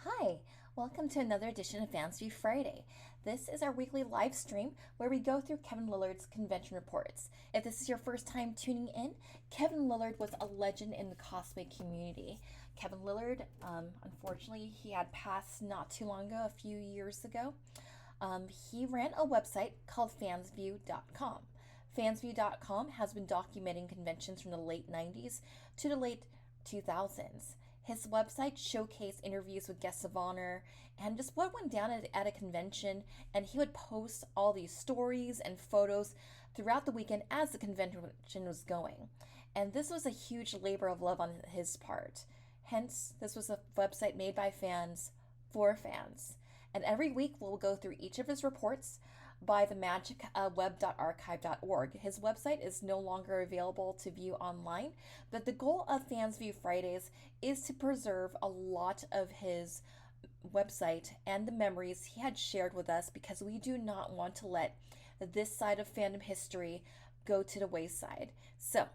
Hi, welcome to another edition of Fansview Friday. This is our weekly live stream where we go through Kevin Lillard's convention reports. If this is your first time tuning in, Kevin Lillard was a legend in the cosplay community. Kevin Lillard, unfortunately, he had passed not too long ago, a few years ago. He ran a website called fansview.com. Fansview.com has been documenting conventions from the late 90s to the late 2000s. His website showcased interviews with guests of honor and just what went down at a convention, and he would post all these stories and photos throughout the weekend as the convention was going. And this was a huge labor of love on his part. Hence, this was a website made by fans for fans. And every week we'll go through each of his reports by the magicweb.archive.org. His website is no longer available to view online, but the goal of Fansview Fridays is to preserve a lot of his website and the memories he had shared with us, because we do not want to let this side of fandom history go to the wayside. So,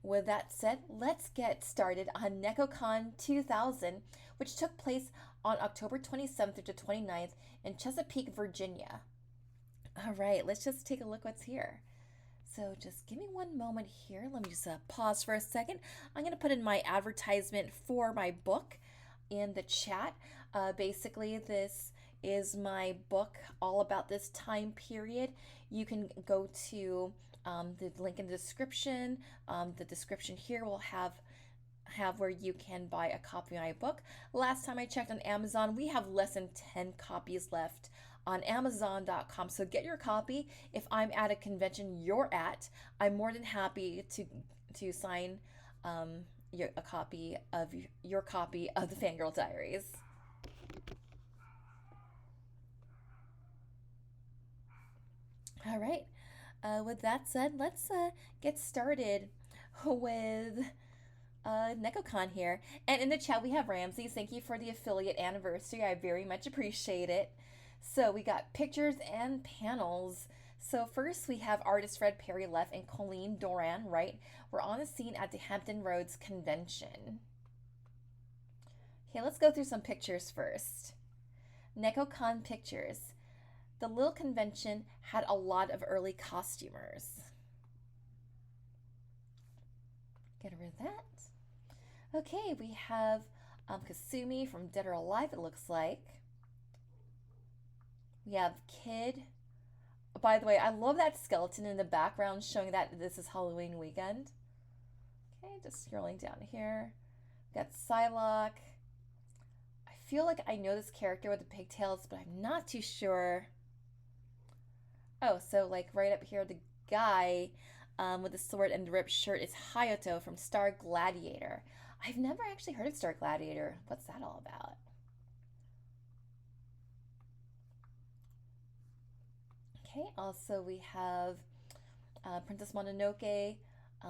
with that said, let's get started on NekoCon 2000, which took place on October 27th to 29th in Chesapeake, Virginia. All right, let's just take a look what's here. So just give me one moment here. Let me just pause for a second. I'm going to put in my advertisement for my book in the chat. Basically, this is my book all about this time period. You can go to the link in the description. The description here will have where you can buy a copy of my book. Last time I checked on Amazon, we have less than 10 copies left on Amazon.com. So get your copy. If I'm at a convention you're at, I'm more than happy to sign a copy of your copy of the Fangirl Diaries. All right. With that said, let's get started with NekoCon here. And in the chat, we have Ramsey. Thank you for the affiliate anniversary. I very much appreciate it. So we got pictures and panels. So first we have artist Fred Perry Leff and Colleen Doran, right? We're on the scene at the Hampton Roads convention. Okay, let's go through some pictures first. NekoCon pictures. The little convention had a lot of early costumers. Get rid of that. Okay, we have Kasumi from Dead or Alive, it looks like. We have Kid. By the way, I love that skeleton in the background showing that this is Halloween weekend. Okay, just scrolling down here. We got Psylocke. I feel like I know this character with the pigtails, but I'm not too sure. Oh, so like right up here, the guy with the sword and the ripped shirt is Hayato from Star Gladiator. I've never actually heard of Star Gladiator. What's that all about? Okay, also we have Princess Mononoke.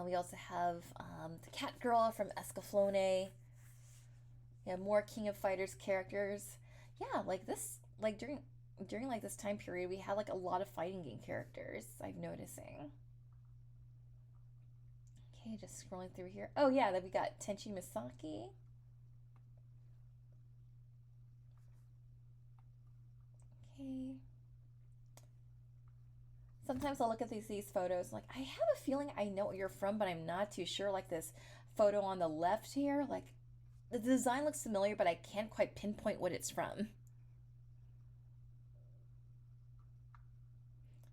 We also have the Cat Girl from Escaflowne. Yeah, more King of Fighters characters. Yeah, like this, like during like this time period, we had like a lot of fighting game characters. I'm noticing. Okay, just scrolling through here. Oh yeah, then we got Tenchi Misaki. Okay. Sometimes I'll look at these photos like, I have a feeling I know what you're from, but I'm not too sure. Like this photo on the left here, like the design looks familiar, but I can't quite pinpoint what it's from.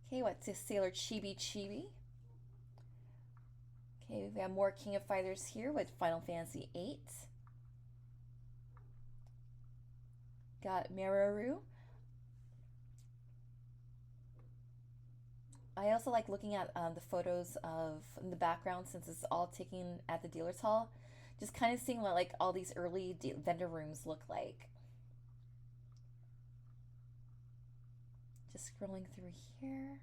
Okay, what's this? Sailor Chibi Chibi. Okay, we have more King of Fighters here with Final Fantasy VIII. Got Meruru. I also like looking at the photos of in the background, since it's all taken at the dealer's hall. Just kind of seeing what like all these early vendor rooms look like. Just scrolling through here.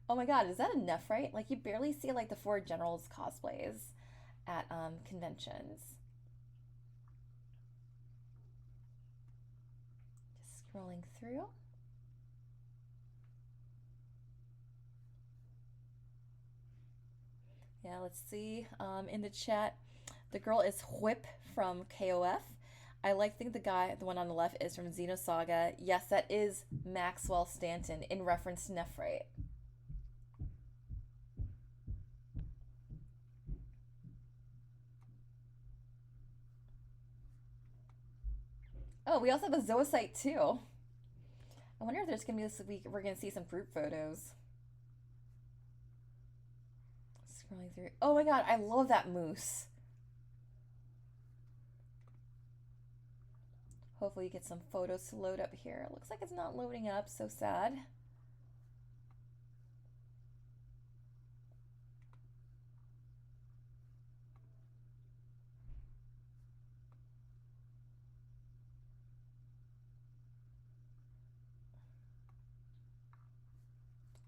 Oh my god, is that enough, right? Like you barely see like the four generals cosplays at conventions. Just scrolling through. Yeah, let's see. In the chat, the girl is Whip from KOF. I like think the one on the left is from Xenosaga. Yes, that is Maxwell Stanton in reference to Nephrite. Oh, we also have a zoocyte too. I wonder if there's gonna be this week. We're gonna see some group photos. Scrolling through. Oh my god, I love that moose. Hopefully, you get some photos to load up here. It looks like it's not loading up. So sad.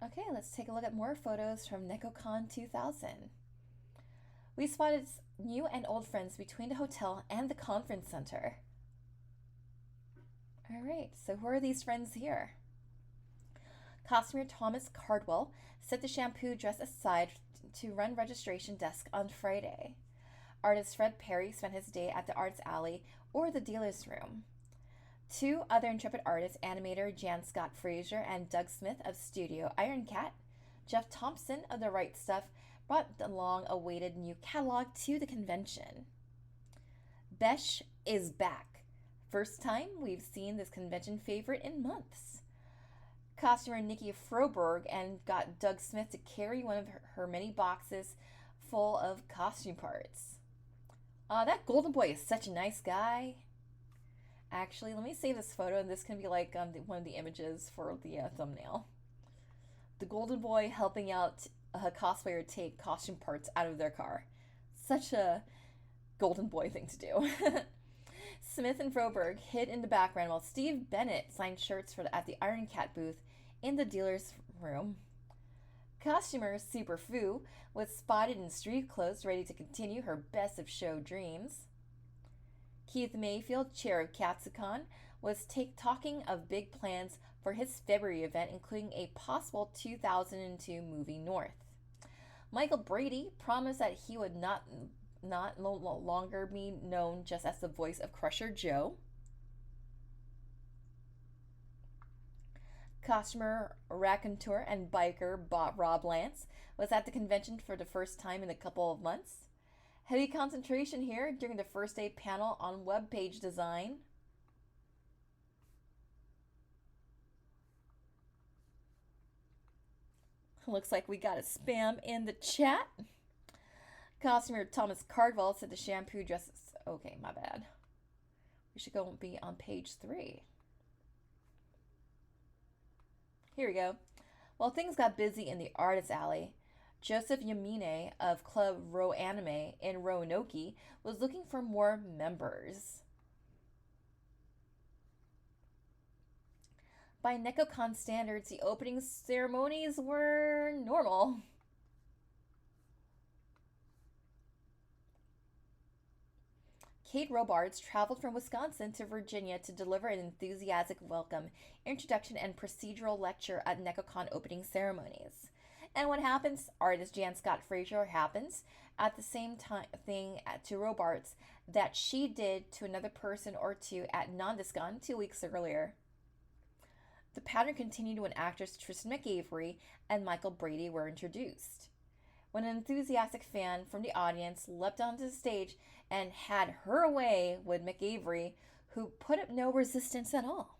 Okay, let's take a look at more photos from NekoCon 2000. We spotted new and old friends between the hotel and the conference center. Alright, so who are these friends here? Costumer Thomas Cardwell set the shampoo dress aside to run registration desk on Friday. Artist Fred Perry spent his day at the Arts Alley or the dealer's room. Two other intrepid artists, animator Jan Scott Frazier and Doug Smith of Studio Iron Cat, Jeff Thompson of The Right Stuff, brought the long-awaited new catalog to the convention. Besh is back. First time we've seen this convention favorite in months. Costumer Nikki Froberg and got Doug Smith to carry one of her many boxes full of costume parts. That Golden Boy is such a nice guy. Actually, let me save this photo, and this can be like one of the images for the thumbnail. The Golden Boy helping out a cosplayer take costume parts out of their car. Such a Golden Boy thing to do. Smith and Froberg hid in the background while Steve Bennett signed shirts at the Iron Cat booth in the dealer's room. Costumer Super Fu was spotted in street clothes, ready to continue her best of show dreams. Keith Mayfield, chair of Katsucon, was talking of big plans for his February event, including a possible 2002 movie North. Michael Brady promised that he would no longer be known just as the voice of Crusher Joe. Costumer, raconteur, and biker Rob Lance was at the convention for the first time in a couple of months. Heavy concentration here during the first day panel on web page design. Looks like we got a spam in the chat. Costumer Thomas Cardwell said the shampoo dresses. Okay, my bad. We should go and be on page 3. Here we go. Well, things got busy in the Artist Alley. Joseph Yamine of Club Ro Anime in Roanoke was looking for more members. By NekoCon standards, the opening ceremonies were normal. Kate Robards traveled from Wisconsin to Virginia to deliver an enthusiastic welcome, introduction, and procedural lecture at NekoCon opening ceremonies. And what happens? Artist Jan Scott Frazier happens at the same thing to Robards that she did to another person or two at Nondiscon 2 weeks earlier. The pattern continued when actors Tristan McAvery and Michael Brady were introduced. When an enthusiastic fan from the audience leapt onto the stage and had her way with McAvery, who put up no resistance at all.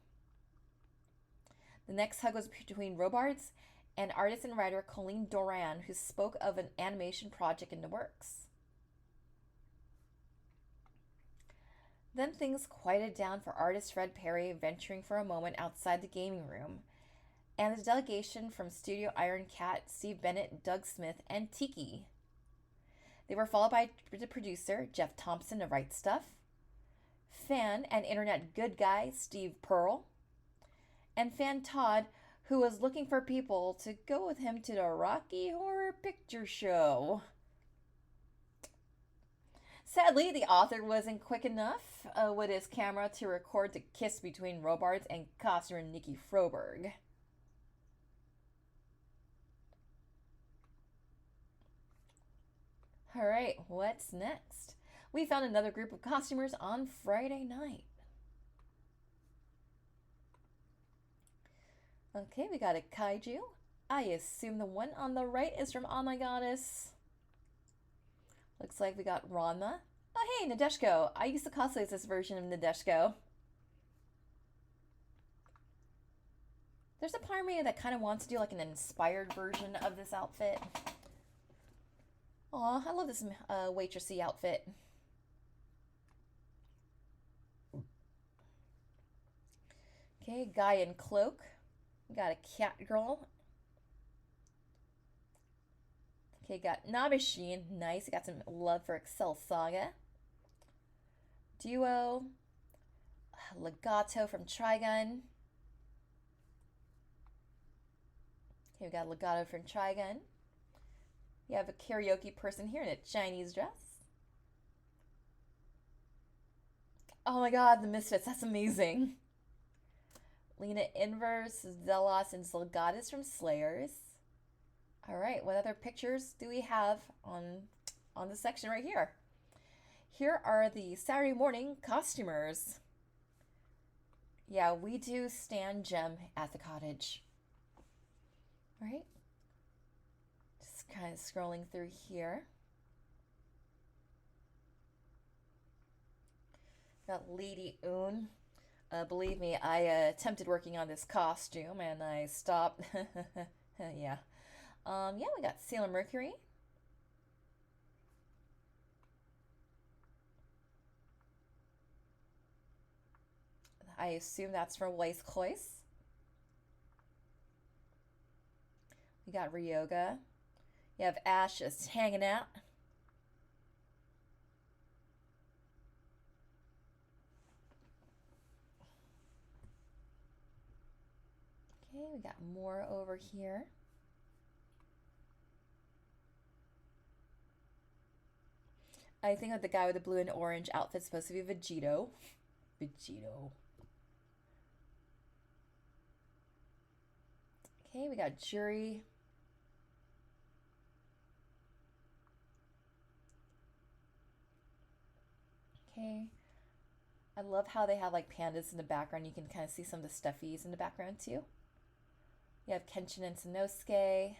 The next hug was between Robards and artist and writer Colleen Doran, who spoke of an animation project in the works. Then things quieted down for artist Fred Perry venturing for a moment outside the gaming room, and the delegation from Studio Iron Cat, Steve Bennett, Doug Smith, and Tiki. They were followed by the producer, Jeff Thompson of Right Stuff, fan and internet good guy, Steve Pearl, and fan Todd, who was looking for people to go with him to the Rocky Horror Picture Show. Sadly, the author wasn't quick enough with his camera to record the kiss between Robards and costumer Nikki Froberg. Alright, what's next? We found another group of costumers on Friday night. Okay, we got a kaiju. I assume the one on the right is from Oh My Goddess. Looks like we got Ranma. Oh, hey, Nadeshiko. I used to cosplay as this version of Nadeshiko. There's a part of me that kind of wants to do like an inspired version of this outfit. Aw, I love this waitressy outfit. Okay, guy in cloak. We got a cat girl. Okay, got Nabishin. Nice. Got some love for Excel Saga. Duo. Legato from Trigun. Okay, we got Legato from Trigun. You have a karaoke person here in a Chinese dress. Oh my god, the Misfits. That's amazing. Lena Inverse, Zelos, and Zilgatis from Slayers. All right, what other pictures do we have on the section right here? Here are the Saturday morning costumers. Yeah, we do stand Gem at the cottage. All right. Just kind of scrolling through here. Got Lady Un. Believe me, I attempted working on this costume and I stopped. Yeah. Yeah, we got Sailor Mercury. I assume that's from Weiss Klois. We got Ryoga. You have Ash just hanging out. Okay, we got more over here. I think that the guy with the blue and orange outfit is supposed to be Vegito. Vegito. Okay, we got Jury. Okay. I love how they have like pandas in the background. You can kind of see some of the stuffies in the background too. You have Kenshin and Sanosuke.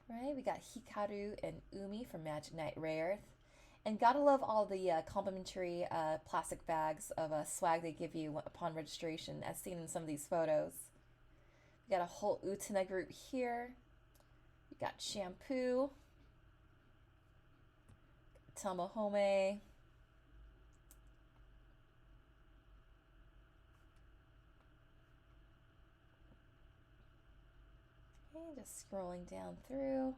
Right, we got Hikaru and Umi from Magic Knight Rare. And gotta love all the complimentary plastic bags of swag they give you upon registration, as seen in some of these photos. We got a whole Utena group here. We got Shampoo, Tomohome. Okay, just scrolling down through.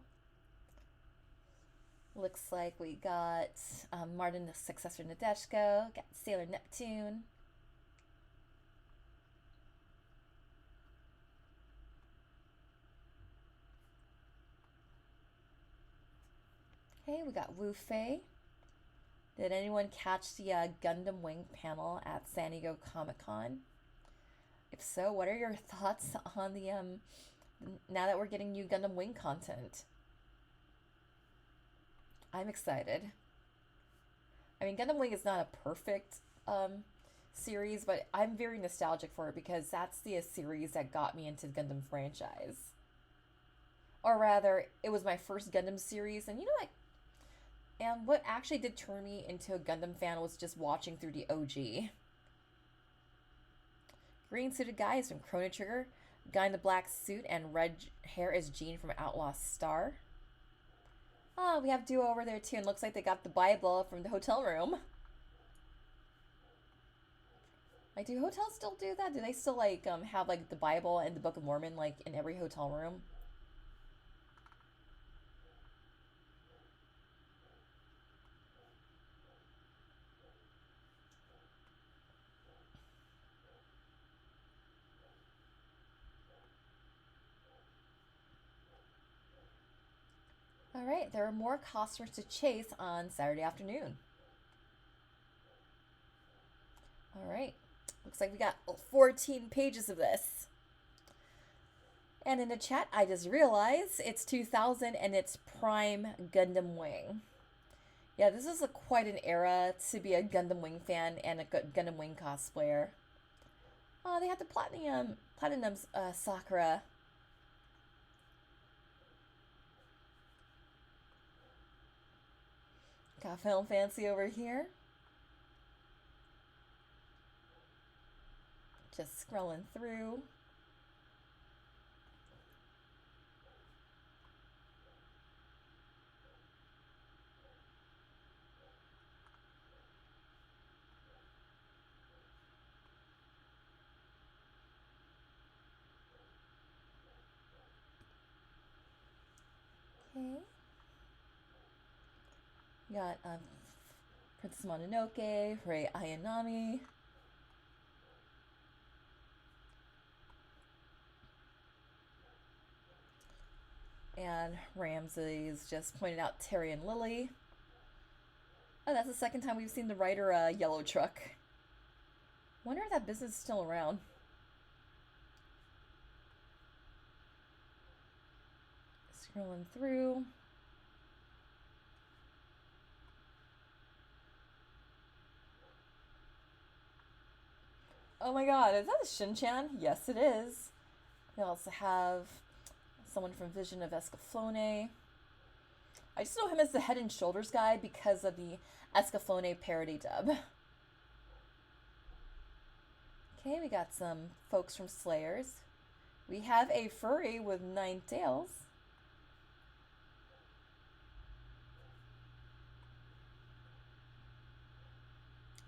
Looks like we got Martin, the successor Nadeshiko. Got Sailor Neptune. Okay, we got Wu Fei. Did anyone catch the Gundam Wing panel at San Diego Comic-Con? If so, what are your thoughts on the now that we're getting new Gundam Wing content? I'm excited. I mean, Gundam Wing is not a perfect series, but I'm very nostalgic for it because that's the series that got me into the Gundam franchise. Or rather, it was my first Gundam series, and you know what? And what actually did turn me into a Gundam fan was just watching through the OG. Green suited guy is from Chrono Trigger. Guy in the black suit and red hair is Jean from Outlaw Star. Oh, we have Duo over there too, and looks like they got the Bible from the hotel room. Like, do hotels still do that? Do they still like have like the Bible and the Book of Mormon like in every hotel room? All right, there are more customers to chase on Saturday afternoon. All right, looks like we got 14 pages of this. And in the chat, I just realized it's 2000 and it's Prime Gundam Wing. Yeah, this is quite an era to be a Gundam Wing fan and a Gundam Wing cosplayer. Oh, they had the Platinum's Sakura. Got Film Fancy over here. Just scrolling through. Okay. Got Princess Mononoke, Rei Ayanami. And Ramsey's just pointed out Terry and Lily. Oh, that's the second time we've seen the writer Yellow Truck. Wonder if that business is still around. Scrolling through. Oh my god, is that a Shin-chan? Yes, it is. We also have someone from Vision of Escaflowne. I just know him as the Head and Shoulders guy because of the Escaflowne parody dub. Okay, we got some folks from Slayers. We have a furry with 9 tails.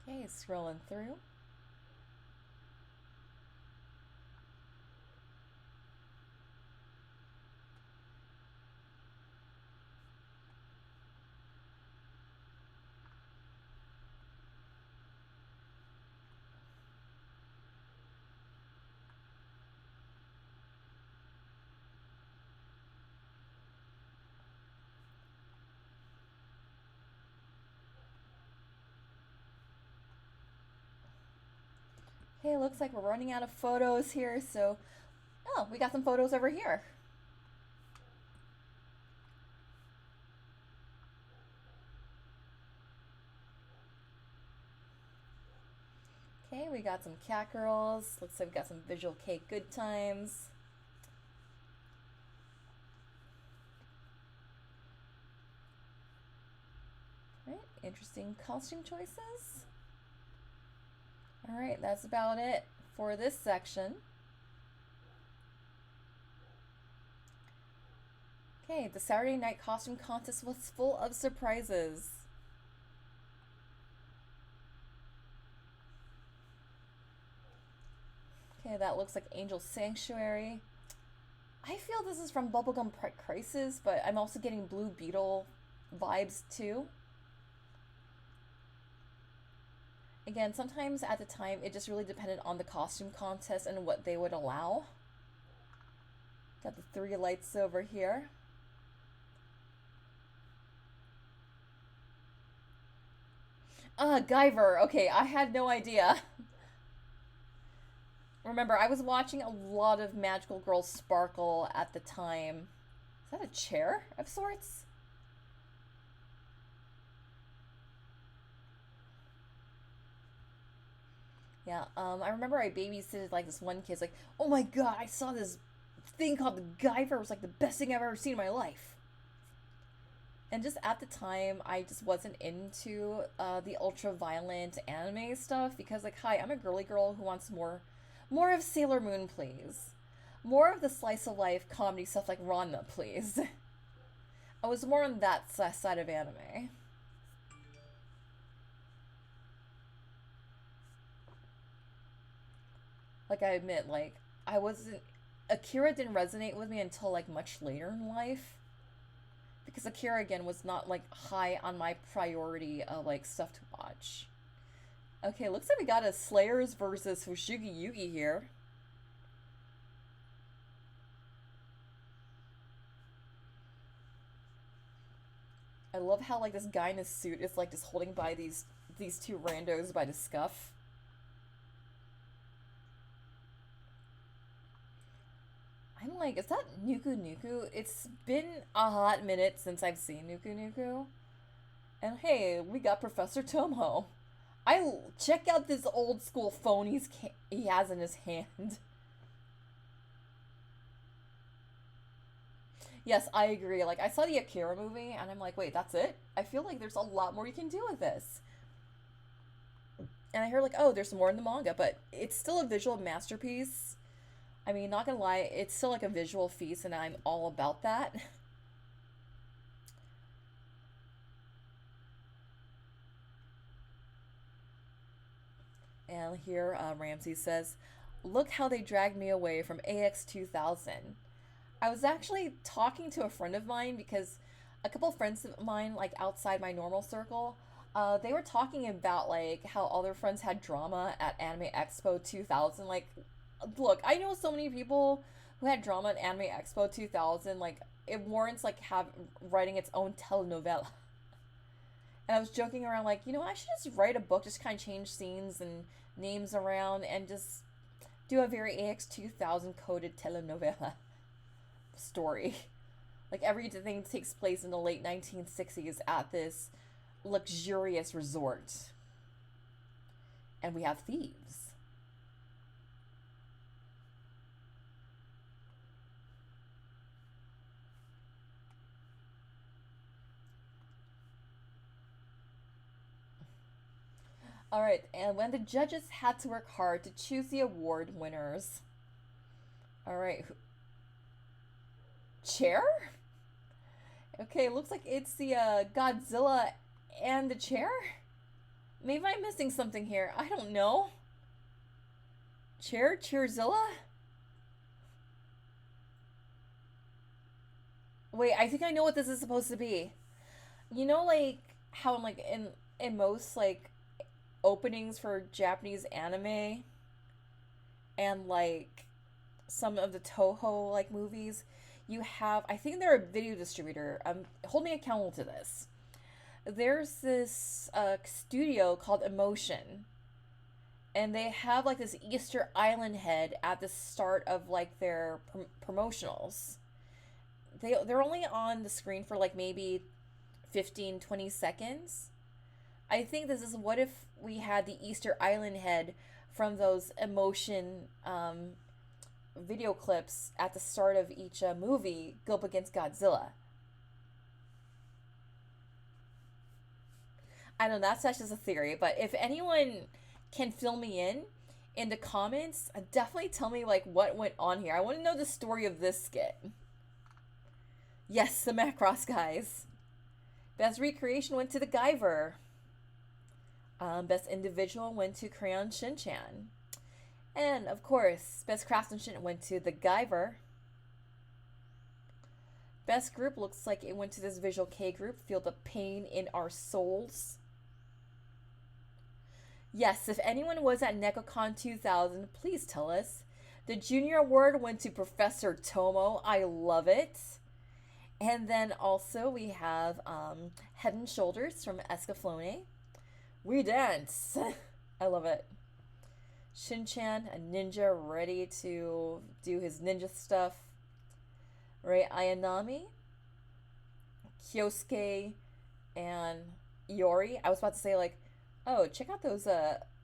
Okay, scrolling through. Okay, looks like we're running out of photos here, so... Oh, we got some photos over here. Okay, we got some cat girls. Looks like we got some Visual Cake good times. Alright, interesting costume choices. Alright, that's about it for this section. Okay, the Saturday night costume contest was full of surprises. Okay, that looks like Angel Sanctuary. I feel this is from Bubblegum Crisis, but I'm also getting Blue Beetle vibes too. Again, sometimes at the time it just really depended on the costume contest and what they would allow. Got the 3 lights over here. Guyver. Okay, I had no idea. Remember, I was watching a lot of Magical Girl Sparkle at the time. Is that a chair of sorts? Yeah, I remember I babysitted like this one kid's like, oh my god, I saw this thing called the Guyver. It was like the best thing I've ever seen in my life. And just at the time, I just wasn't into the ultra-violent anime stuff because, like, hi, I'm a girly girl who wants more of Sailor Moon, please. More of the slice of life comedy stuff like Ranma, please. I was more on that side of anime. Like, I admit, like, I wasn't... Akira didn't resonate with me until, like, much later in life. Because Akira, again, was not, like, high on my priority of, like, stuff to watch. Okay, looks like we got a Slayers versus Hoshugi Yugi here. I love how, like, this guy in his suit is, like, just holding by these 2 randos by the scuff. I'm like, is that Nuku Nuku? It's been a hot minute since I've seen Nuku Nuku. And hey, we got Professor Tomo. Check out this old school phone he has in his hand. Yes, I agree. Like, I saw the Akira movie, and I'm like, wait, that's it? I feel like there's a lot more you can do with this. And I heard, like, oh, there's more in the manga, but it's still a visual masterpiece. I mean, not gonna lie, it's still like a visual feast, and I'm all about that. And here, Ramsey says, look how they dragged me away from AX 2000. I was actually talking to a friend of mine because a couple of friends of mine, like outside my normal circle, they were talking about like how all their friends had drama at Anime Expo 2000. Like, look, I know so many people who had drama at Anime Expo 2000. Like, it warrants like writing its own telenovela. And I was joking around like, I should just write a book, just kind of change scenes and names around, and just do a very AX 2000 coded telenovela story. Like everything takes place in the late 1960s at this luxurious resort. And we have thieves. All right, and when the judges had to work hard to choose the award winners. All right. Chair? Okay, looks like it's the Godzilla and the chair? Maybe I'm missing something here. I don't know. Cheerzilla? Wait, I think I know what this is supposed to be. Like how like in most like openings for Japanese anime and like some of the Toho like movies, you have, I think they're a video distributor. Hold me accountable to this. There's this studio called Emotion, and they have like this Easter Island head at the start of like their promotionals. They're only on the screen for like maybe 15-20 seconds. I think this is what if we had the Easter Island head from those Emotion video clips at the start of each movie go up against Godzilla. I know that's just a theory, but if anyone can fill me in the comments, definitely tell me like what went on here. I want to know the story of this skit. Yes, the Macross guys. Best recreation went to the Guyver. Best individual went to Crayon Shinchan. And, of course, best craftsmanship went to the Guyver. Best group looks like it went to this Visual K group. Feel the pain in our souls. Yes, if anyone was at NekoCon 2000, please tell us. The junior award went to Professor Tomo. I love it. And then also we have Head and Shoulders from Escaflowne. We dance. I love it. Shinchan, a ninja ready to do his ninja stuff. Rei Ayanami, Kyosuke, and Iori. I was about to say, like, oh, check out those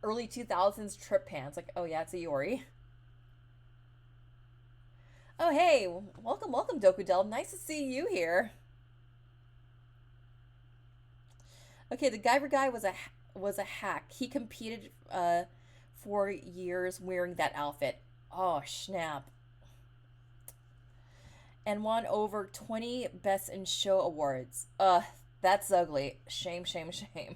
early 2000s trip pants. Like, oh yeah, it's a Iori. Oh hey, welcome, Dokudel. Nice to see you here. Okay, the Guyver guy was a hack. He competed for years wearing that outfit. Oh snap! And won over 20 Best in Show awards. That's ugly. Shame, shame, shame.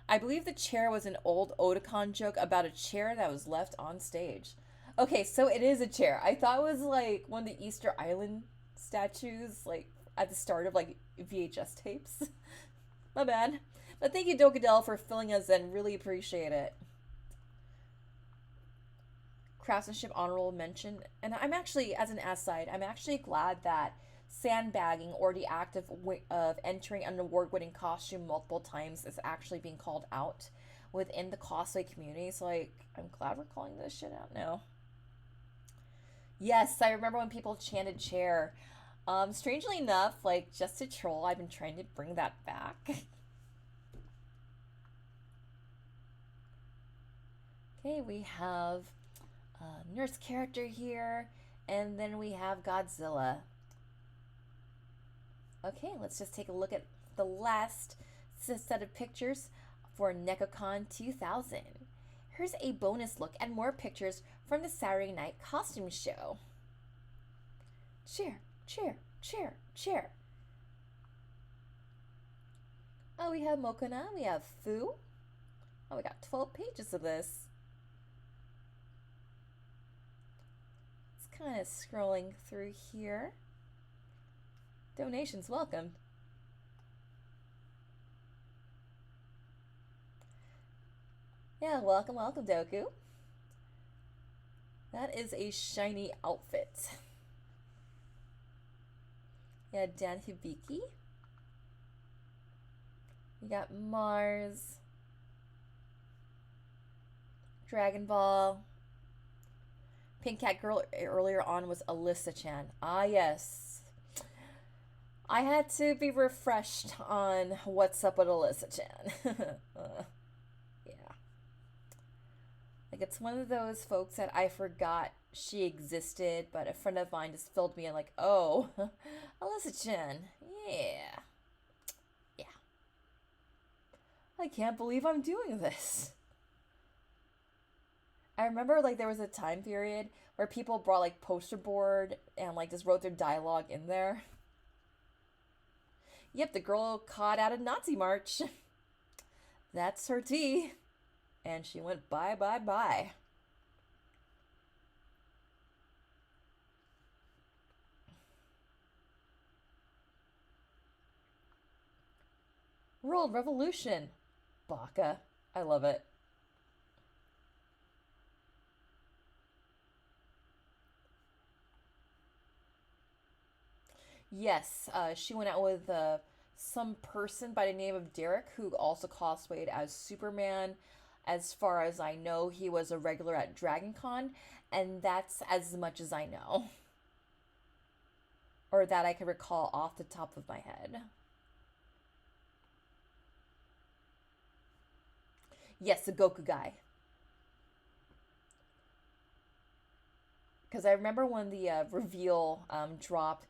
I believe the chair was an old Otakon joke about a chair that was left on stage. Okay, so it is a chair. I thought it was like one of the Easter Island statues, like at the start of like VHS tapes. My bad. But thank you, Dokudel, for filling us in. Really appreciate it. Craftsmanship honorable mention. And I'm actually, as an aside, I'm actually glad that sandbagging or the act of entering an award-winning costume multiple times is actually being called out within the cosplay community. So, like, I'm glad we're calling this shit out now. Yes, I remember when people chanted chair. Strangely enough, like, just to troll, I've been trying to bring that back. Okay, we have a nurse character here, and then we have Godzilla. Okay, let's just take a look at the last set of pictures for NekoCon 2000. Here's a bonus look and more pictures from the Saturday night costume show. Cheer, cheer, cheer, cheer. Oh, we have Mokona, we have Fu. Oh, we got 12 pages of this. It's kind of scrolling through here. Donations welcome. Yeah, welcome, welcome, Doku. That is a shiny outfit. Yeah, Dan Hibiki. We got Mars. Dragon Ball. Pink Cat Girl earlier on was Alyssa-chan. Ah, yes. I had to be refreshed on what's up with Alyssa-chan. Yeah. Like, it's one of those folks that I forgot she existed, but a friend of mine just filled me in like, oh, Alyssa-chan. Yeah. Yeah. I can't believe I'm doing this. I remember, like, there was a time period where people brought, like, poster board and, like, just wrote their dialogue in there. Yep, the girl caught out a Nazi march. That's her tea. And she went bye, bye, bye. World Revolution. Baka. I love it. Yes, she went out with some person by the name of Derek who also cosplayed as Superman. As far as I know, he was a regular at Dragon Con, and that's as much as I know. Or that I can recall off the top of my head. Yes, the Goku guy. Because I remember when the reveal dropped,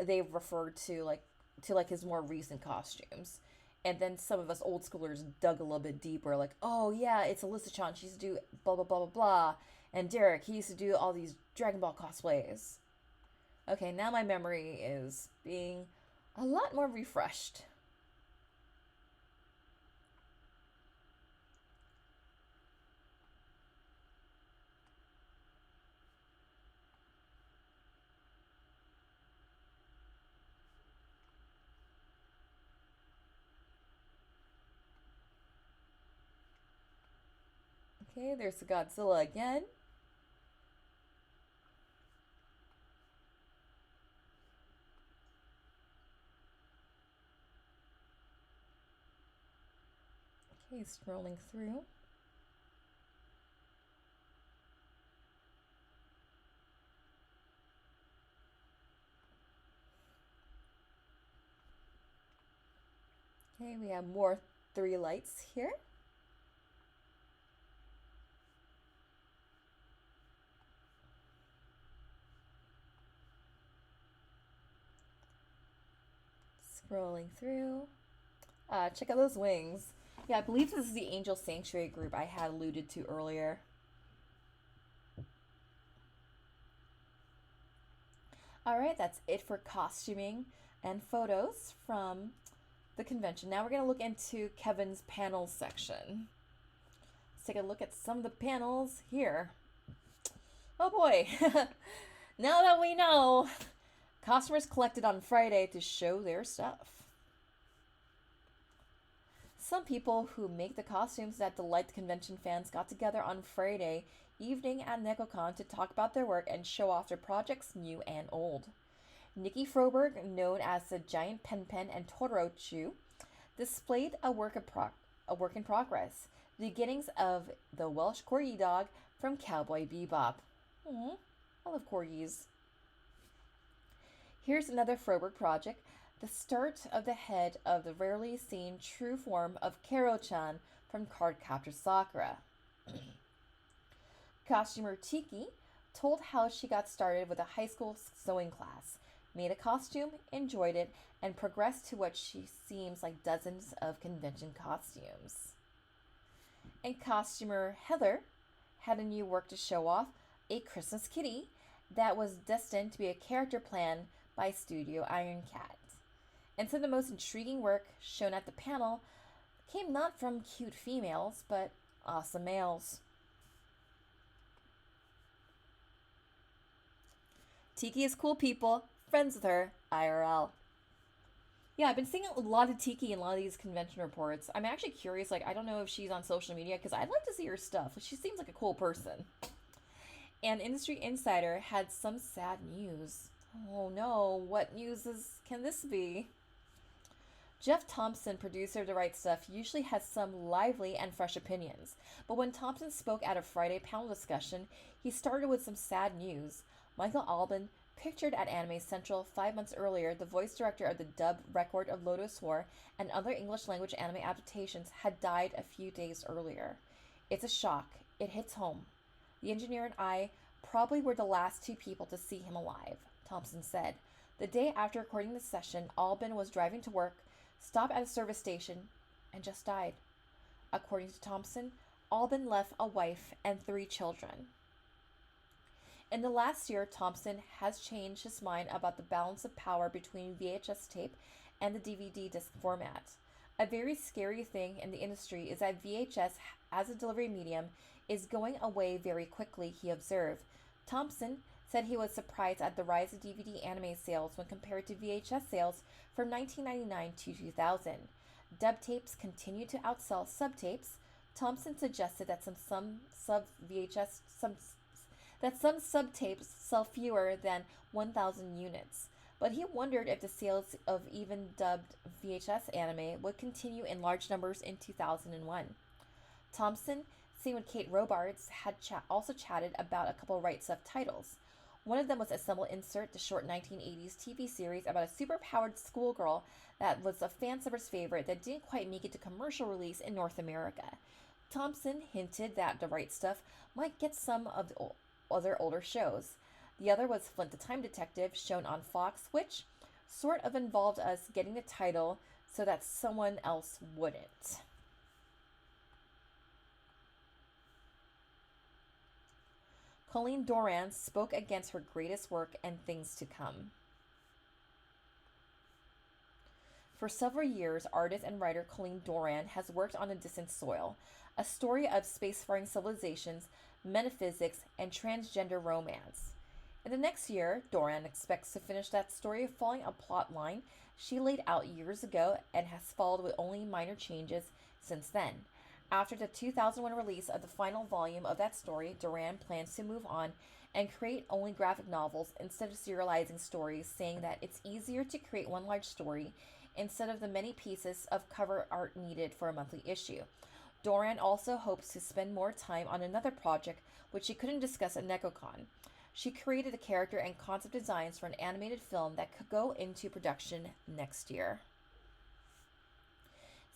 they referred to like his more recent costumes, and then some of us old schoolers dug a little bit deeper, like, oh yeah, it's Alyssa-chan. She used to do blah blah blah blah blah, and Derek, he used to do all these Dragon Ball cosplays. Okay, now my memory is being a lot more refreshed. Okay, there's the Godzilla again. Okay, scrolling through. Okay, we have more 3 lights here. Scrolling through. Check out those wings. Yeah, I believe this is the Angel Sanctuary group I had alluded to earlier. Alright, that's it for costuming and photos from the convention. Now we're going to look into Kevin's panels section. Let's take a look at some of the panels here. Oh boy! Now that we know, customers collected on Friday to show their stuff. Some people who make the costumes that delight the convention fans got together on Friday evening at NekoCon to talk about their work and show off their projects, new and old. Nikki Froberg, known as the Giant Pen Pen and Totoro Chu, displayed a work in progress, the beginnings of the Welsh Corgi dog from Cowboy Bebop. Aww, I love corgis. Here's another Froberg project, the start of the head of the rarely seen true form of Kero-chan from Cardcaptor Sakura. Costumer Tiki told how she got started with a high school sewing class, made a costume, enjoyed it, and progressed to what she seems like dozens of convention costumes. And costumer Heather had a new work to show off, a Christmas kitty that was destined to be a character planned by Studio Iron Cat. And some of the most intriguing work shown at the panel came not from cute females, but awesome males. Tiki is cool people, friends with her, IRL. Yeah, I've been seeing a lot of Tiki in a lot of these convention reports. I'm actually curious, like, I don't know if she's on social media, because I'd like to see her stuff. She seems like a cool person. And Industry Insider had some sad news. Oh no, what can this be? Jeff Thompson, producer of The Right Stuff, usually has some lively and fresh opinions. But when Thompson spoke at a Friday panel discussion, he started with some sad news. Michael Albin, pictured at Anime Central 5 months earlier, the voice director of the dub record of Lotus War and other English language anime adaptations, had died a few days earlier. It's a shock. It hits home. The engineer and I probably were the last two people to see him alive, Thompson said. The day after recording the session, Albin was driving to work, stopped at a service station, and just died. According to Thompson, Albin left a wife and 3 children. In the last year, Thompson has changed his mind about the balance of power between VHS tape and the DVD disc format. A very scary thing in the industry is that VHS as a delivery medium is going away very quickly, he observed. Thompson said he was surprised at the rise of DVD anime sales when compared to VHS sales from 1999 to 2000. Dub tapes continue to outsell subtapes. Thompson suggested that some subtapes sell fewer than 1,000 units, but he wondered if the sales of even dubbed VHS anime would continue in large numbers in 2001. Thompson, seen with Kate Robards, had also chatted about a couple Right Stuff titles. One of them was Assemble Insert, the short 1980s TV series about a superpowered schoolgirl that was a fan sub's favorite that didn't quite make it to commercial release in North America. Thompson hinted that The Right Stuff might get some of the other older shows. The other was Flint the Time Detective, shown on Fox, which sort of involved us getting the title so that someone else wouldn't. Colleen Doran spoke against her greatest work and things to come. For several years, artist and writer Colleen Doran has worked on A Distant Soil, a story of spacefaring civilizations, metaphysics, and transgender romance. In the next year, Doran expects to finish that story following a plot line she laid out years ago and has followed with only minor changes since then. After the 2001 release of the final volume of that story, Doran plans to move on and create only graphic novels instead of serializing stories, saying that it's easier to create one large story instead of the many pieces of cover art needed for a monthly issue. Doran also hopes to spend more time on another project which she couldn't discuss at NekoCon. She created the character and concept designs for an animated film that could go into production next year.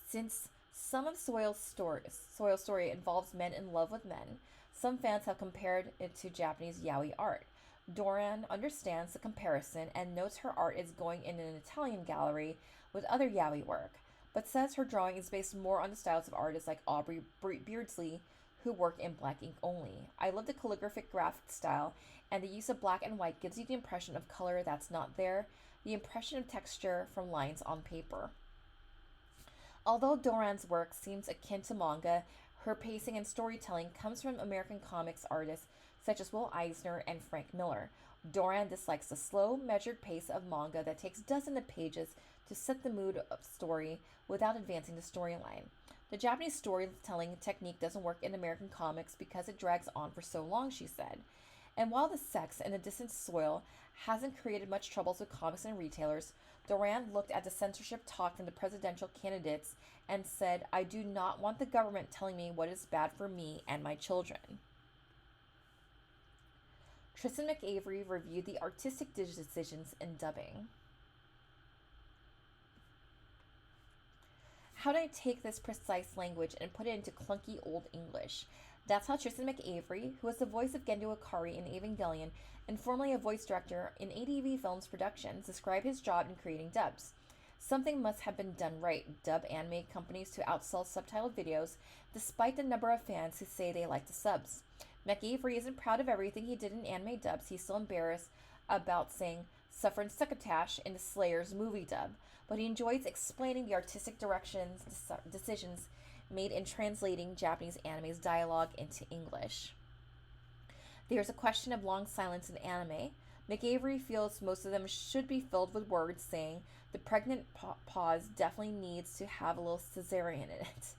Since some of Soil's story involves men in love with men, some fans have compared it to Japanese yaoi art. Doran understands the comparison and notes her art is going in an Italian gallery with other yaoi work, but says her drawing is based more on the styles of artists like Aubrey Beardsley, who work in black ink only. I love the calligraphic graphic style, and the use of black and white gives you the impression of color that's not there, the impression of texture from lines on paper. Although Doran's work seems akin to manga, her pacing and storytelling comes from American comics artists such as Will Eisner and Frank Miller. Doran dislikes the slow, measured pace of manga that takes dozens of pages to set the mood of story without advancing the storyline. The Japanese storytelling technique doesn't work in American comics because it drags on for so long, she said. And while the sex in A Distant Soil hasn't created much troubles with comics and retailers, Doran looked at the censorship talk from the presidential candidates and said, I do not want the government telling me what is bad for me and my children. Tristan McAvery reviewed the artistic decisions in dubbing. How did I take this precise language and put it into clunky old English? That's how Tristan McAvery, who was the voice of Gendo Ikari in Evangelion and formerly a voice director in ADV Films Productions, described his job in creating dubs. Something must have been done right, dub anime companies to outsell subtitled videos, despite the number of fans who say they like the subs. McAvery isn't proud of everything he did in anime dubs. He's still embarrassed about saying Suffering Succotash in the Slayer's movie dub, but he enjoys explaining the artistic decisions made in translating Japanese anime's dialogue into English. There's a question of long silence in anime. McAvery feels most of them should be filled with words, saying the pregnant pause definitely needs to have a little cesarean in it.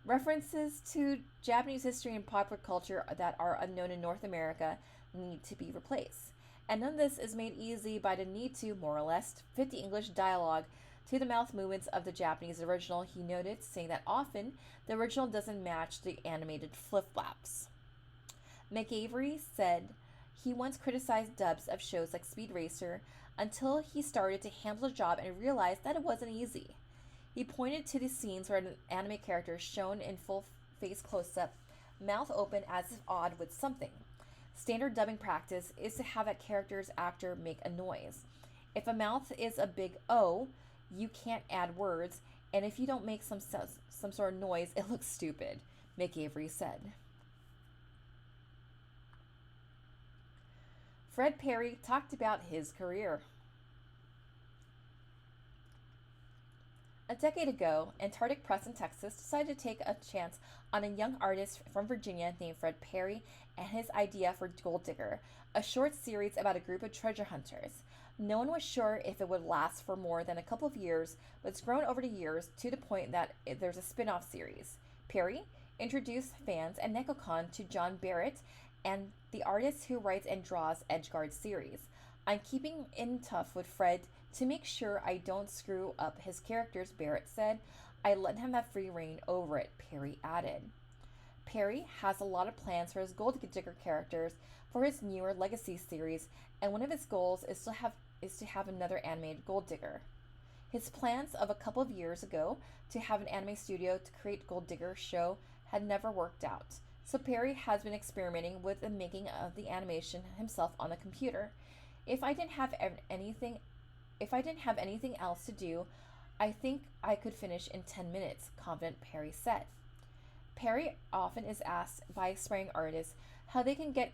References to Japanese history and popular culture that are unknown in North America need to be replaced. And none of this is made easy by the need to, more or less, fit the English dialogue to the mouth movements of the Japanese original, he noted, saying that often the original doesn't match the animated flip-flops. McAvery said he once criticized dubs of shows like Speed Racer until he started to handle the job and realized that it wasn't easy. He pointed to the scenes where an anime character is shown in full face close-up, mouth open as if awed with something. Standard dubbing practice is to have a character's actor make a noise. If a mouth is a big O, you can't add words, and if you don't make some sort of noise, it looks stupid, McAvery said. Fred Perry talked about his career. A decade ago, Antarctic Press in Texas decided to take a chance on a young artist from Virginia named Fred Perry and his idea for Gold Digger, a short series about a group of treasure hunters. No one was sure if it would last for more than a couple of years, but it's grown over the years to the point that there's a spin-off series. Perry introduced fans and NekoCon to John Barrett and the artist who writes and draws Edgeguard series. I'm keeping in tough with Fred to make sure I don't screw up his characters, Barrett said. I let him have free reign over it, Perry added. Perry has a lot of plans for his Gold Digger characters for his newer Legacy series, and one of his goals is to have another animated Gold Digger. His plans of a couple of years ago to have an anime studio to create Gold Digger show had never worked out, so Perry has been experimenting with the making of the animation himself on the computer. If I didn't have anything else to do, I think I could finish in 10 minutes, confident Perry said. Perry often is asked by aspiring artists how they can get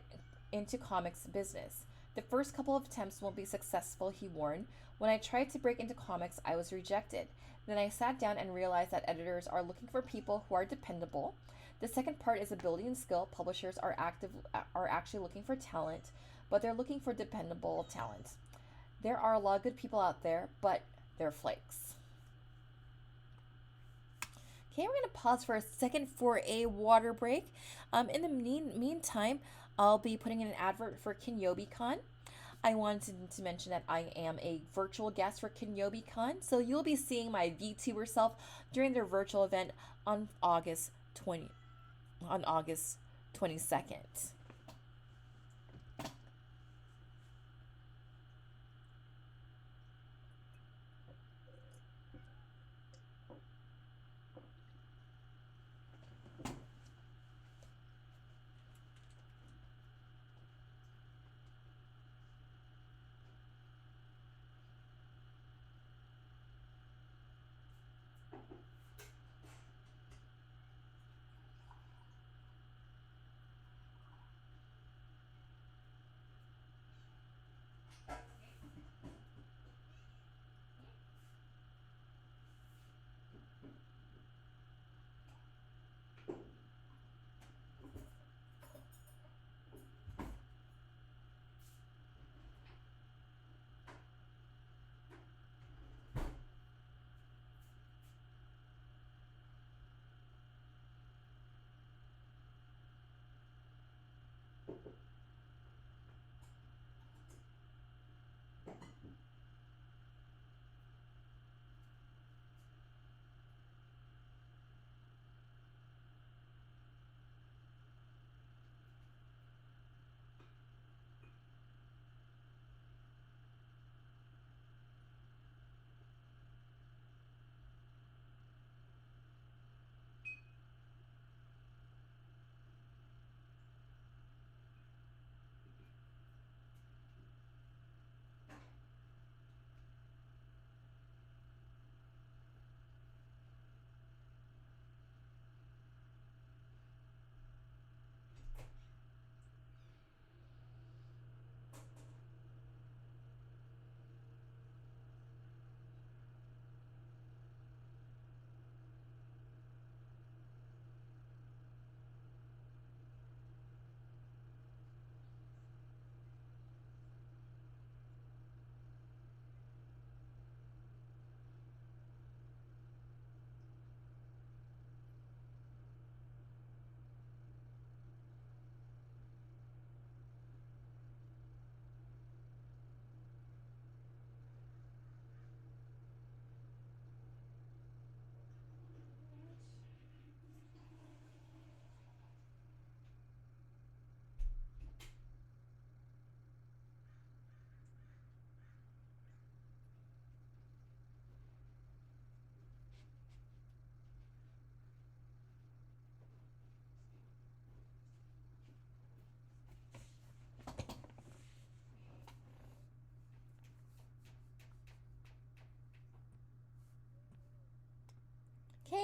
into comics business. The first couple of attempts won't be successful, he warned. When I tried to break into comics, I was rejected. Then I sat down and realized that editors are looking for people who are dependable. The second part is ability and skill. Publishers are actually looking for talent, but they're looking for dependable talent. There are a lot of good people out there, but they're flakes. Okay, we're going to pause for a second for a water break. In the meantime, I'll be putting in an advert for KinyobiCon. I wanted to mention that I am a virtual guest for KinyobiCon, so you'll be seeing my VTuber self during their virtual event on August 22nd.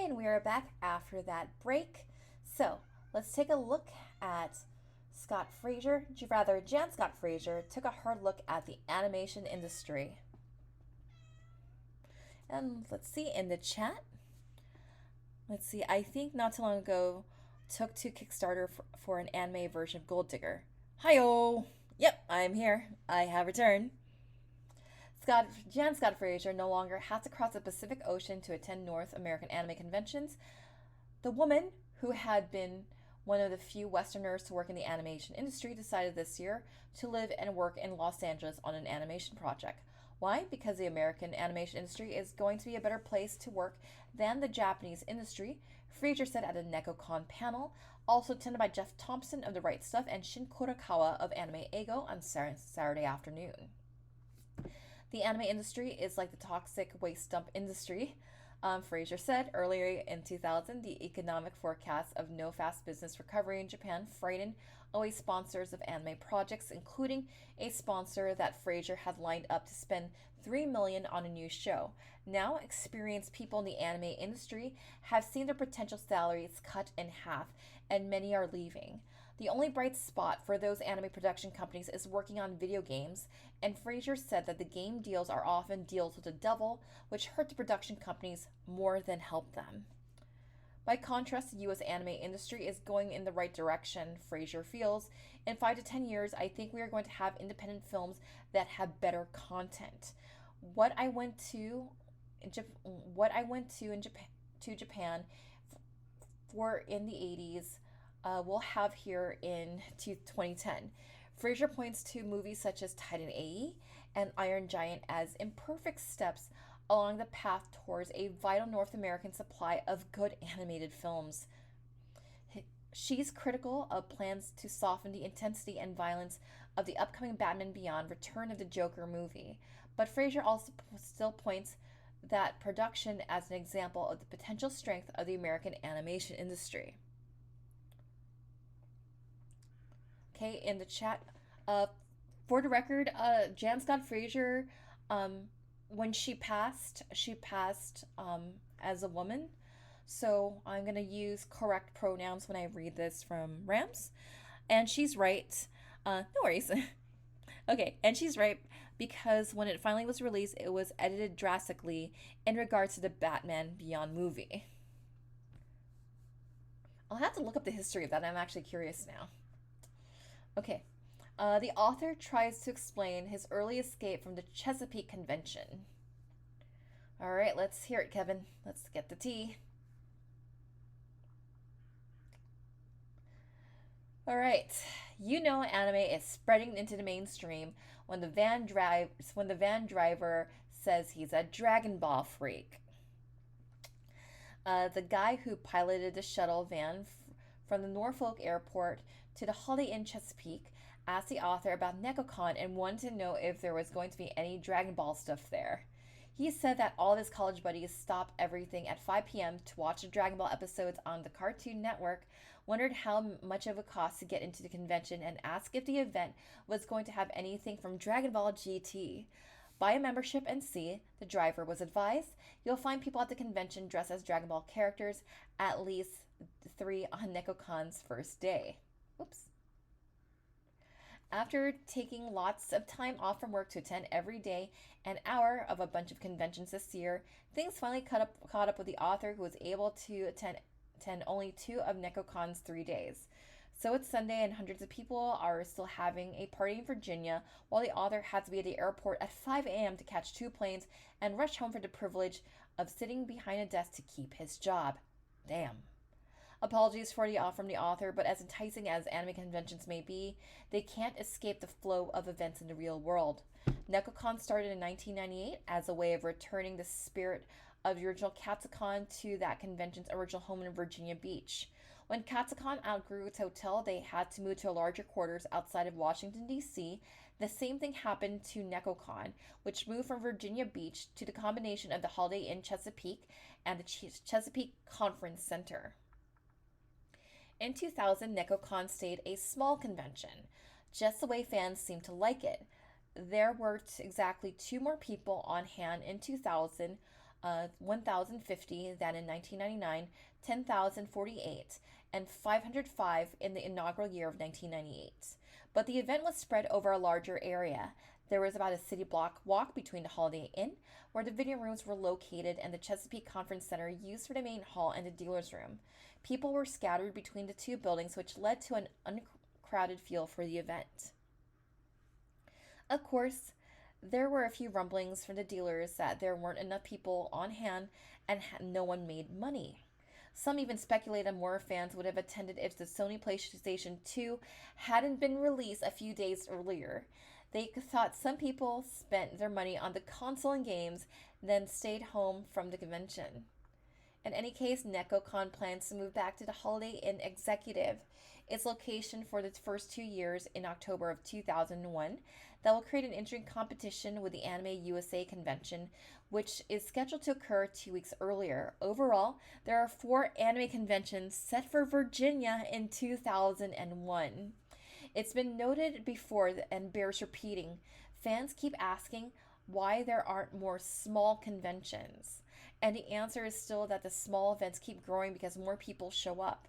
And we are back after that break. So let's take a look at Jan Scott Fraser took a hard look at the animation industry. And let's see in the chat. Let's see, I think not too long ago took to Kickstarter for an anime version of Gold Digger. Hi-oh! Yep, I'm here. I have returned. Jan Scott Fraser no longer has to cross the Pacific Ocean to attend North American anime conventions. The woman, who had been one of the few Westerners to work in the animation industry, decided this year to live and work in Los Angeles on an animation project. Why? Because the American animation industry is going to be a better place to work than the Japanese industry, Fraser said at a NekoCon panel, also attended by Jeff Thompson of The Right Stuff and Shin Kurokawa of Anime Ego on Saturday afternoon. The anime industry is like the toxic waste dump industry, Fraser said. Earlier in 2000, the economic forecast of no fast business recovery in Japan frightened away sponsors of anime projects, including a sponsor that Fraser had lined up to spend $3 million on a new show. Now, experienced people in the anime industry have seen their potential salaries cut in half, and many are leaving. The only bright spot for those anime production companies is working on video games, and Fraser said that the game deals are often deals with the devil, which hurt the production companies more than help them. By contrast, the U.S. anime industry is going in the right direction, Fraser feels. In 5 to 10 years, I think we are going to have independent films that have better content. What I went to Japan for in the 80s, we'll have here in 2010. Fraser points to movies such as Titan AE and Iron Giant as imperfect steps along the path towards a vital North American supply of good animated films. She's critical of plans to soften the intensity and violence of the upcoming Batman Beyond Return of the Joker movie, but Fraser also still points that production as an example of the potential strength of the American animation industry. Okay, in the chat, for the record, Jan Scott Fraser, when she passed as a woman. So I'm going to use correct pronouns when I read this from Rams. And she's right. No worries. Okay, and she's right because when it finally was released, it was edited drastically in regards to the Batman Beyond movie. I'll have to look up the history of that. I'm actually curious now. Okay. The author tries to explain his early escape from the Chesapeake Convention. All right, let's hear it, Kevin. Let's get the tea. All right, you know anime is spreading into the mainstream when the van driver says he's a Dragon Ball freak. The guy who piloted the shuttle van from the Norfolk Airport to the Holiday Inn Chesapeake asked the author about NekoCon and wanted to know if there was going to be any Dragon Ball stuff there. He said that all of his college buddies stopped everything at 5 p.m. to watch the Dragon Ball episodes on the Cartoon Network, wondered how much it would cost to get into the convention, and asked if the event was going to have anything from Dragon Ball GT. Buy a membership and see, the driver was advised. You'll find people at the convention dressed as Dragon Ball characters, at least 3 on NekoCon's first day. Oops. After taking lots of time off from work to attend every day an hour of a bunch of conventions this year, things finally caught up with the author, who was able to attend only 2 of NekoCon's 3 days. So it's Sunday and hundreds of people are still having a party in Virginia, while the author had to be at the airport at 5 a.m. to catch 2 planes and rush home for the privilege of sitting behind a desk to keep his job. Damn. Apologies from the author, but as enticing as anime conventions may be, they can't escape the flow of events in the real world. NekoCon started in 1998 as a way of returning the spirit of the original Katsucon to that convention's original home in Virginia Beach. When Katsucon outgrew its hotel, they had to move to a larger quarters outside of Washington, D.C. The same thing happened to NekoCon, which moved from Virginia Beach to the combination of the Holiday Inn Chesapeake and the Chesapeake Conference Center. In 2000, NekoCon stayed a small convention, just the way fans seemed to like it. There were exactly 2 more people on hand in 2000, 1,050 then in 1999, 10,048, and 505 in the inaugural year of 1998. But the event was spread over a larger area. There was about a city block walk between the Holiday Inn, where the video rooms were located, and the Chesapeake Conference Center used for the main hall and the dealer's room. People were scattered between the two buildings, which led to an uncrowded feel for the event. Of course, there were a few rumblings from the dealers that there weren't enough people on hand and no one made money. Some even speculated more fans would have attended if the Sony PlayStation 2 hadn't been released a few days earlier. They thought some people spent their money on the console and games, then stayed home from the convention. In any case, NekoCon plans to move back to the Holiday Inn Executive, its location for the first 2 years in October of 2001. That will create an interesting competition with the Anime USA convention, which is scheduled to occur 2 weeks earlier. Overall, there are 4 anime conventions set for Virginia in 2001. It's been noted before and bears repeating. Fans keep asking why there aren't more small conventions. And the answer is still that the small events keep growing because more people show up.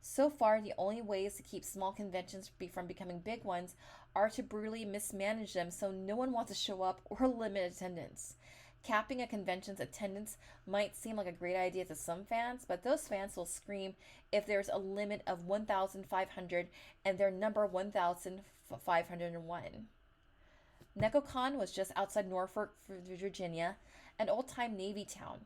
So far, the only ways to keep small conventions from becoming big ones are to brutally mismanage them so no one wants to show up or limit attendance. Capping a convention's attendance might seem like a great idea to some fans, but those fans will scream if there's a limit of 1,500 and their number 1,501. NekoCon was just outside Norfolk, Virginia, an old-time Navy town.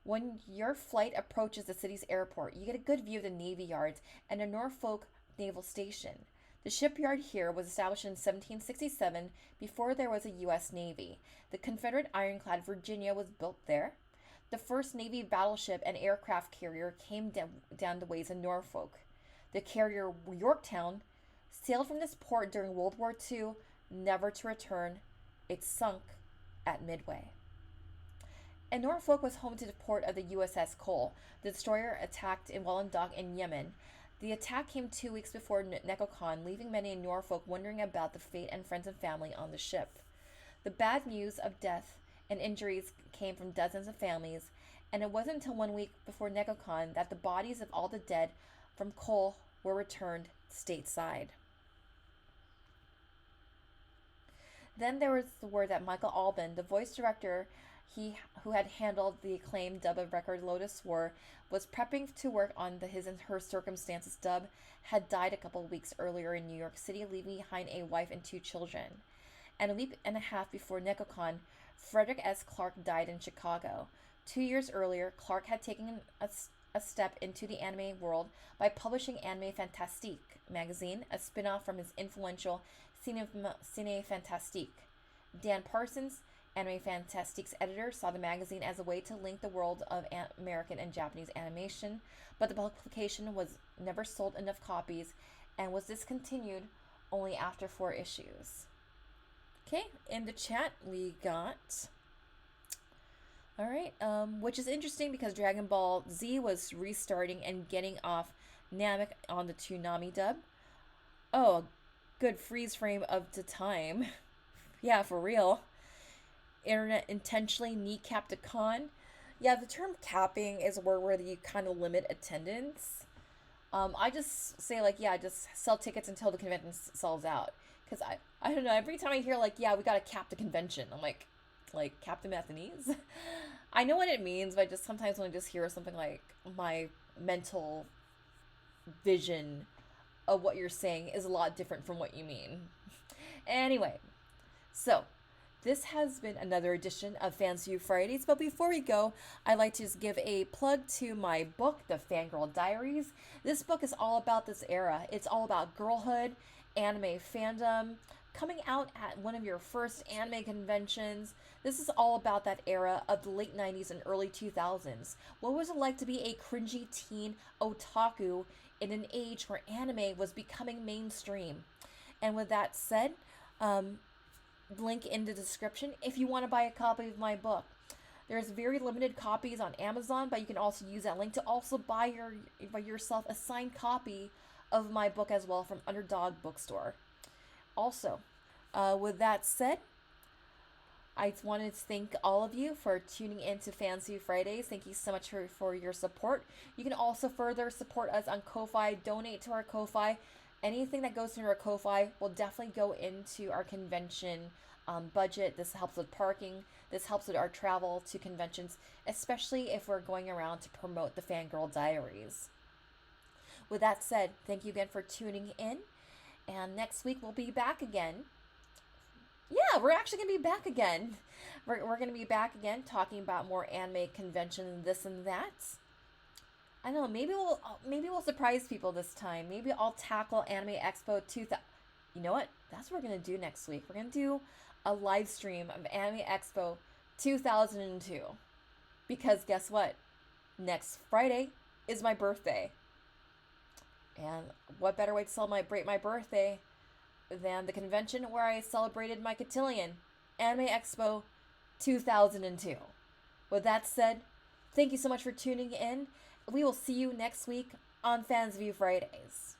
When your flight approaches the city's airport, you get a good view of the Navy yards and the Norfolk Naval Station. The shipyard here was established in 1767 before there was a U.S. Navy. The Confederate ironclad Virginia was built there. The first Navy battleship and aircraft carrier came down the ways in Norfolk. The carrier Yorktown sailed from this port during World War II, never to return. It sunk at Midway. And Norfolk was home to the port of the USS Cole. The destroyer attacked while in dock in Yemen. The attack came 2 weeks before NekoCon, leaving many in Norfolk wondering about the fate and friends and family on the ship. The bad news of death and injuries came from dozens of families, and it wasn't until 1 week before NekoCon that the bodies of all the dead from Cole were returned stateside. Then there was the word that Michael Albin, the voice director who had handled the acclaimed dub of record Lotus War, was prepping to work on his and her circumstances dub, had died a couple of weeks earlier in New York City, leaving behind a wife and 2 children. And a week and a half before NekoCon, Frederick S. Clark died in Chicago. 2 years earlier, Clark had taken a step into the anime world by publishing Anime Fantastique magazine, a spin-off from his influential Cine Fantastique. Dan Parsons, Anime Fantastique's editor, saw the magazine as a way to link the world of American and Japanese animation, but the publication was never sold enough copies and was discontinued only after 4 issues. Okay, in the chat we got... Alright, which is interesting because Dragon Ball Z was restarting and getting off Namek on the Toonami dub. Oh, good freeze frame of the time. Yeah, for real. Internet intentionally kneecapped a con. Yeah, the term capping is where you kind of limit attendance. I just say just sell tickets until the convention sells out. Because I don't know, every time I hear we gotta cap the convention, I'm like Captain Methanese? I know what it means, but just sometimes when I just hear something my mental vision of what you're saying is a lot different from what you mean. Anyway, so this has been another edition of Fansview Fridays, but before we go, I'd like to just give a plug to my book, The Fangirl Diaries. This book is all about this era. It's all about girlhood, anime fandom, coming out at one of your first anime conventions. This is all about that era of the late 90s and early 2000s. What was it like to be a cringy teen otaku in an age where anime was becoming mainstream? And with that said, link in the description if you want to buy a copy of my book. There's very limited copies on Amazon, but you can also use that link to also buy yourself a signed copy of my book as well from Underdog Bookstore. Also, with that said, I wanted to thank all of you for tuning in to Fansview Fridays. Thank you so much for your support. You can also further support us on Ko-Fi. Donate to our Ko-Fi. Anything that goes into our Ko-Fi will definitely go into our convention budget. This helps with parking. This helps with our travel to conventions, especially if we're going around to promote the Fangirl Diaries. With that said, thank you again for tuning in. And next week we'll be back again. Yeah, we're actually going to be back again. We're going to be back again talking about more anime convention, this and that. I don't know, maybe we'll surprise people this time. Maybe I'll tackle Anime Expo 2000. You know what? That's what we're going to do next week. We're going to do a live stream of Anime Expo 2002. Because guess what? Next Friday is my birthday. And what better way to celebrate my birthday than the convention where I celebrated my cotillion, Anime Expo 2002. With that said, thank you so much for tuning in. We will see you next week on Fansview Fridays.